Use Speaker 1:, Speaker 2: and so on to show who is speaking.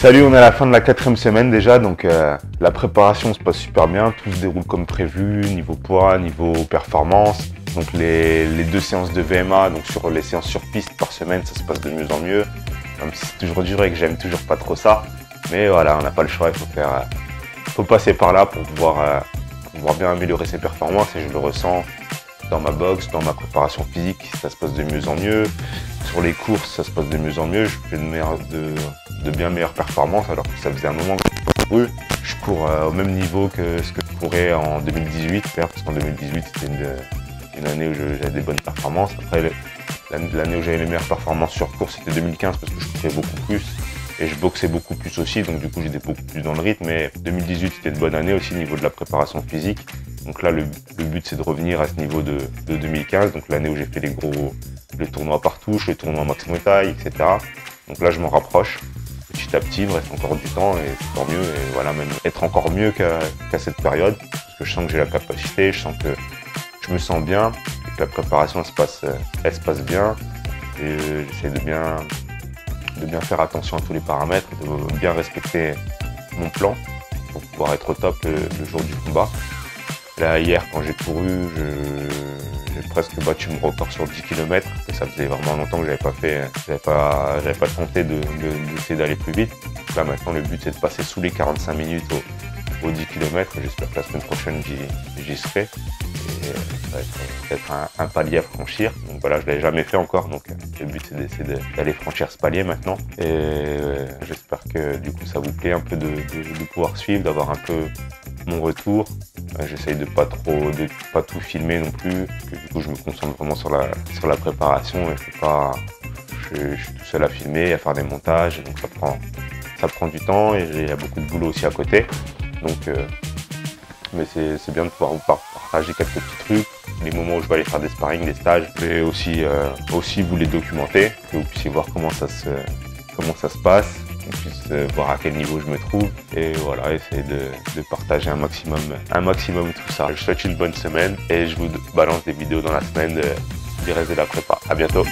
Speaker 1: Salut, on est à la fin de la 4e semaine déjà, donc la préparation se passe super bien, tout se déroule comme prévu, niveau poids, niveau performance. Donc les 2 séances de VMA, donc sur les séances sur piste par semaine, ça se passe de mieux en mieux. Même si c'est toujours dur et que j'aime toujours pas trop ça, mais voilà, on n'a pas le choix, faut passer par là pour pouvoir bien améliorer ses performances, et je le ressens dans ma boxe, dans ma préparation physique, ça se passe de mieux en mieux. Sur les courses, ça se passe de mieux en mieux, je fais de bien meilleures performances, alors que ça faisait un moment que je cours au même niveau que ce que je courais en 2018, parce qu'en 2018 c'était une année où j'avais des bonnes performances. Après l'année où j'avais les meilleures performances sur course, c'était 2015, parce que je courais beaucoup plus et je boxais beaucoup plus aussi, donc du coup j'étais beaucoup plus dans le rythme. Mais 2018 c'était une bonne année aussi au niveau de la préparation physique, donc là le but c'est de revenir à ce niveau de 2015, donc l'année où j'ai fait les tournois par touche, les tournois max Muay Thai, etc. Donc là je m'en rapproche petit à petit, il me reste encore du temps et c'est tant mieux, et voilà, même être encore mieux qu'à cette période, parce que je sens que j'ai la capacité, je sens que je me sens bien, et que la préparation elle se passe bien, et j'essaie de bien faire attention à tous les paramètres, de bien respecter mon plan pour pouvoir être au top le jour du combat. Là hier quand j'ai couru, j'ai presque battu mon record sur 10 km, et ça faisait vraiment longtemps que j'avais pas tenté d'essayer d'aller plus vite. Là maintenant le but c'est de passer sous les 45 minutes aux 10 km, j'espère que la semaine prochaine j'y serai. Et ça va être peut-être un palier à franchir, donc voilà, je l'avais jamais fait encore, donc le but c'est d'essayer d'aller franchir ce palier maintenant, et j'espère que du coup ça vous plaît un peu de pouvoir suivre, d'avoir un peu mon retour. J'essaye de pas tout filmer non plus, parce que du coup je me concentre vraiment sur la préparation, et je suis tout seul à filmer, à faire des montages, donc ça prend du temps, et il y a beaucoup de boulot aussi à côté, donc mais c'est bien de pouvoir vous partager quelques petits trucs, les moments où je vais aller faire des sparring, des stages, mais aussi vous les documenter, que vous puissiez voir comment ça se passe, qu'on puisse voir à quel niveau je me trouve, et voilà, essayer de partager un maximum tout ça. Je vous souhaite une bonne semaine, et je vous balance des vidéos dans la semaine du reste de la prépa. À bientôt.